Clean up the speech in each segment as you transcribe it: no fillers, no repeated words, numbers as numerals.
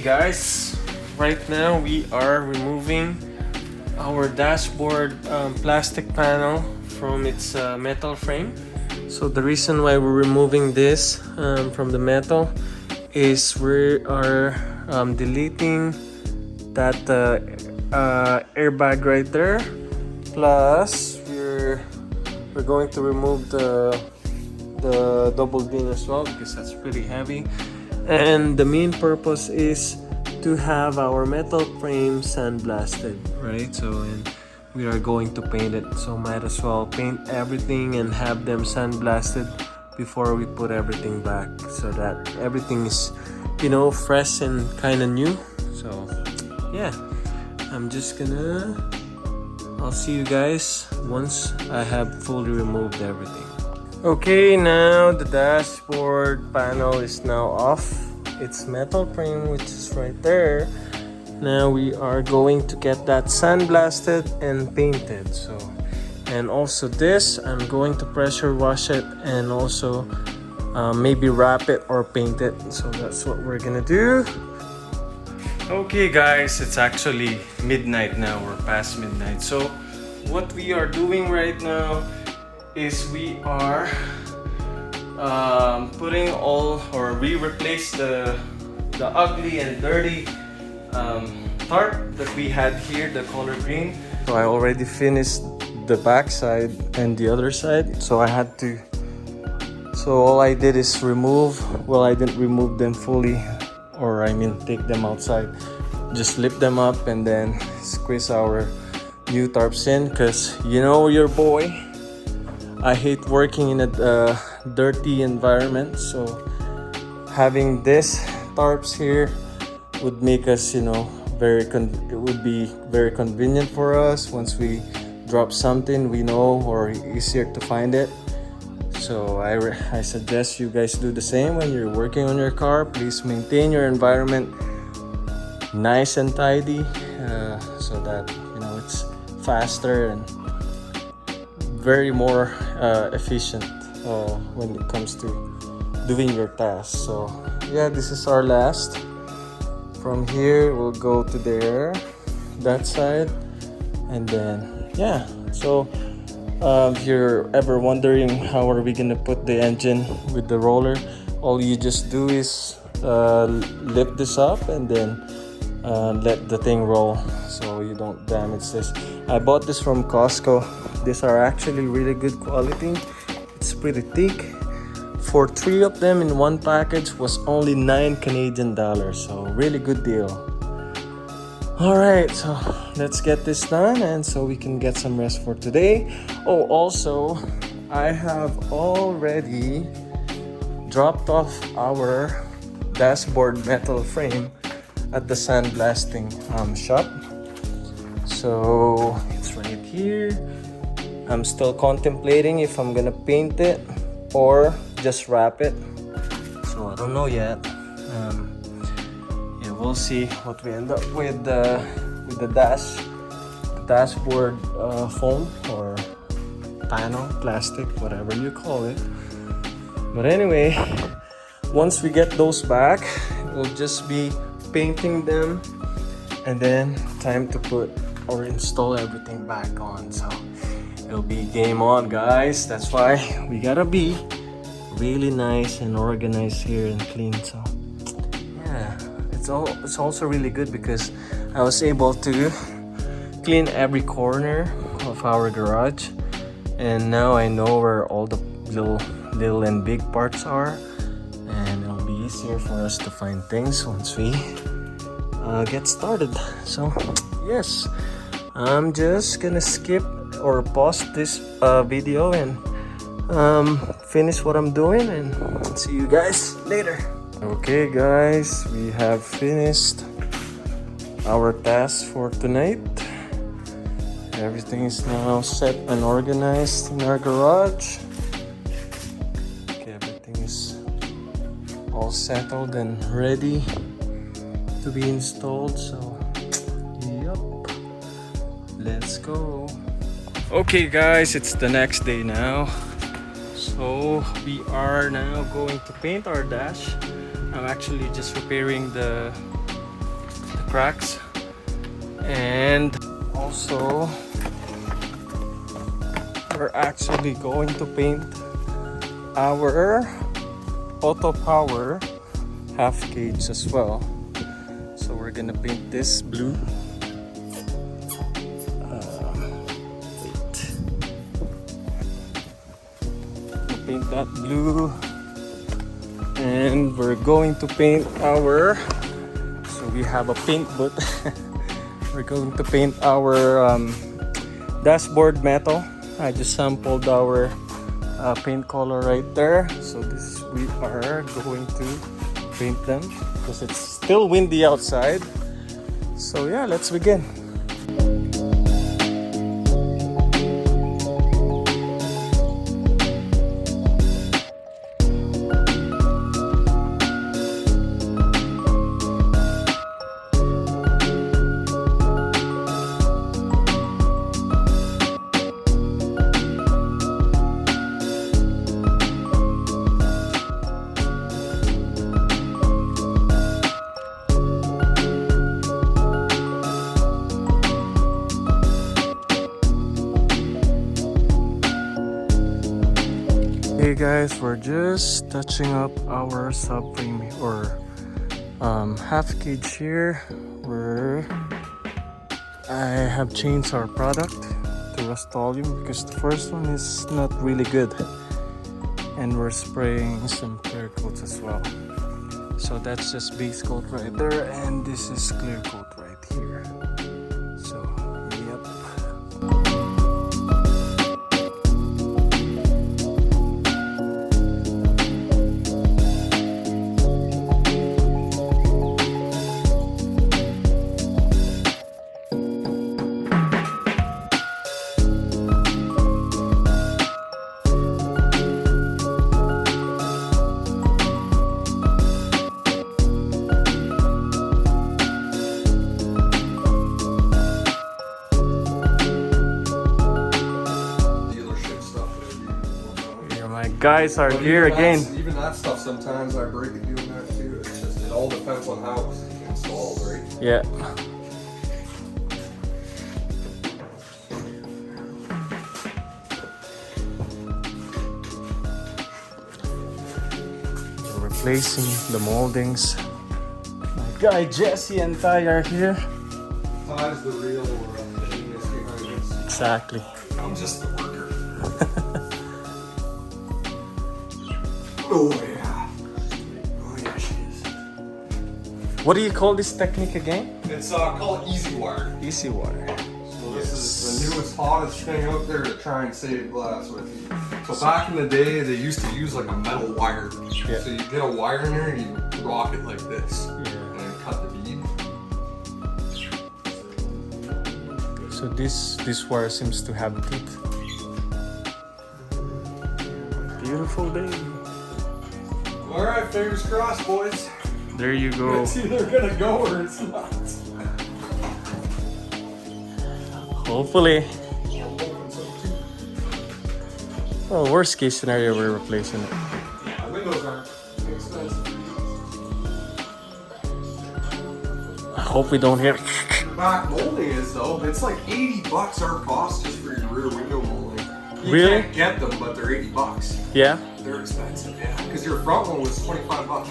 guys, right now we are removing our dashboard plastic panel from its metal frame. So the reason why we're removing this from the metal is we are deleting that airbag right there, plus we're going to remove the double bin as well because that's pretty heavy. And the main purpose is to have our metal frame sandblasted, right? So, and we are going to paint it, so might as well paint everything and have them sandblasted before we put everything back, so that everything is, you know, fresh and kind of new. So yeah, I'll see you guys once I have fully removed everything. Okay, now the dashboard panel is now off its metal frame, which is right there. Now we are going to get that sandblasted and painted. So, and also this, I'm going to pressure wash it and also maybe wrap it or paint it. So that's what we're gonna do. Okay guys, it's actually midnight now, we're past midnight. So what we are doing right now is we are putting all, or we replace the ugly and dirty tarp that we had here, the color green. So I already finished the back side and the other side, so I had to, so all I did is remove, well, I didn't remove them fully, or I mean take them outside, just lift them up and then squeeze our new tarps in, because you know your boy, I hate working in a dirty environment. So having this tarps here would make us, you know, it would be very convenient for us. Once we drop something, we know, or easier to find it. So I suggest you guys do the same when you're working on your car. Please maintain your environment nice and tidy, so that, you know, it's faster and very more efficient when it comes to doing your tasks. So yeah, this is our last. From here we'll go to there, that side, and then yeah. So if you're ever wondering how are we gonna put the engine with the roller, all you just do is lift this up and then let the thing roll so you don't damage this. I bought this from Costco. These are actually really good quality. It's pretty thick. For 3 of them in one package was only 9 Canadian dollars, so really good deal. Alright, so let's get this done and so we can get some rest for today. Oh, also I have already dropped off our dashboard metal frame at the sandblasting shop. So it's right here. I'm still contemplating if I'm gonna paint it or just wrap it. So I don't know yet. Yeah, we'll see what we end up with the dashboard foam or panel, plastic, whatever you call it. But anyway, once we get those back, we'll just be painting them and then time to put or install everything back on. So it'll be game on, guys. That's why we gotta be really nice and organized here and clean. So yeah, it's also really good because I was able to clean every corner of our garage, and now I know where all the little and big parts are, and it'll be easier for us to find things once we get started. So yes, I'm just gonna skip or pause this video and finish what I'm doing, and see you guys later. Okay guys, we have finished our task for tonight. Everything is now set and organized in our garage. Okay, everything is all settled and ready to be installed. So yep, let's go. Okay guys, it's the next day now. So we are now going to paint our dash. I'm actually just repairing the cracks. And also we're actually going to paint our auto power half cage as well. So we're gonna paint this blue. Paint that blue, and we're going to paint our, so we have a paint booth. We're going to paint our dashboard metal. I just sampled our paint color right there. So this, we are going to paint them because it's still windy outside. So yeah, let's begin. Hey guys, we're just touching up our subframe or half cage here, where I have changed our product to Rust-Oleum because the first one is not really good, and we're spraying some clear coats as well. So that's just base coat right there, and this is clear coat right here. So yep. Guys are here again. Even that stuff, sometimes I break it doing that too. It's just, it all depends on how it's installed, right? Yeah. We're replacing the moldings. My guy Jesse and Ty are here. Ty's the real genius behind this. Exactly. I'm just the worker. Oh yeah. Oh yeah, she is. What do you call this technique again? It's called Easy Wire. Easy wire. So this is the newest, hottest thing out there to try and save glass with you. So back in the day, they used to use like a metal wire. Yeah. So you get a wire in there and you rock it like this. Yeah. And then cut the bead. So this wire seems to have teeth. Beautiful day. All right, fingers crossed, boys. There you go. It's either gonna go or it's not. Hopefully. Well, worst case scenario, we're replacing it. Yeah, windows aren't expensive. I hope we don't hit. Back molding is though, it's like $80 our cost just for your rear window molding. You Really? can't get them, but they're $80. Yeah? They're expensive, yeah. Because your front one was $25.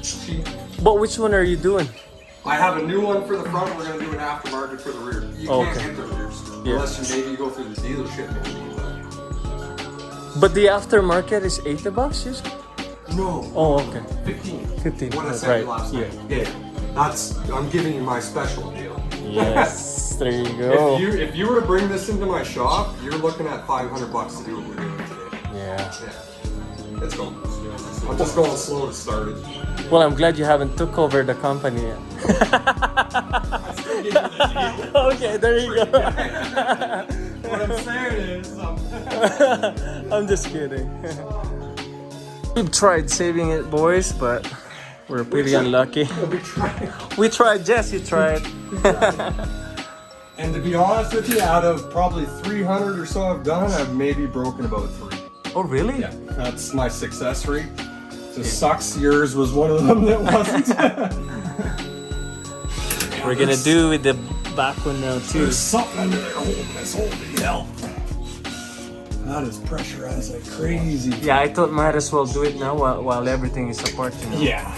Cheap. But which one are you doing? I have a new one for the front. We're gonna do an aftermarket for the rear. You can't get the rears unless you maybe go through the dealership. Maybe, But the aftermarket is $80 usually? no. Oh, okay. 15. 15. What I Oh, said right. you last Yeah. night. Yeah. That's. I'm giving you my special deal. Yes. There you go. If you were to bring this into my shop, you're looking at $500 to do what we're doing today. Yeah. Yeah. Let's go. I'm just going slow to start it. Well, I'm glad you haven't took over the company yet. Okay, there you go. What I'm saying is, I'm just kidding. We've tried saving it, boys, but we're pretty unlucky. We tried, Jesse tried. And to be honest with you, out of probably 300 or so I've done, I've maybe broken about 3. Oh, really? Yeah, that's my success rate. Just sucks yours was one of them that wasn't. We're gonna do with the back one now too. There's something under there holding this. Holy hell. That is pressurized like crazy. Yeah, I thought might as well do it now while everything is apart. You know? Yeah.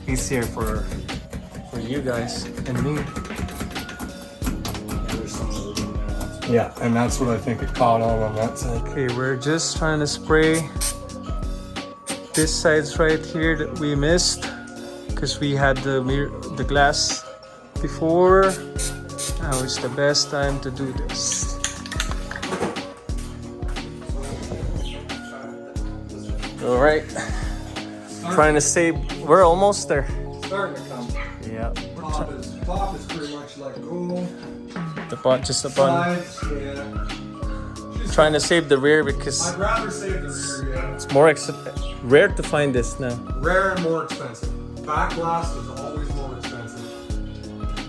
Easier for you guys and me. Yeah, and that's what I think it caught on that side. Okay, we're just trying to spray this sides right here that we missed because we had the glass before. Now is the best time to do this. All right, trying to save. We're almost there. Starting to come. Yeah. Top is pretty much like gold. The bun, just the bun. Sides, yeah. Trying to save the rear because I'd rather save the rear, yeah. it's more rare to find this now. Rare and more expensive. Back glass is always more expensive.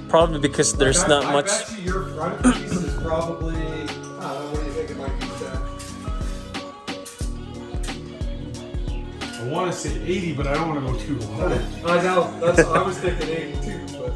Probably because there's not I much. bet you your front piece is probably, I don't know, what do you think it might be, Jack? I want to say 80, but I don't want to go too high. I know, that's I was thinking 82, but.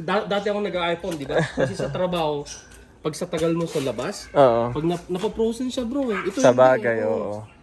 Dati ako nag-iPhone, di ba? Kasi sa trabaho, pag sa tagal mo sa labas, Oo. pag napaprosen siya bro eh. Ito Sa hindi, bagay, oo. oo.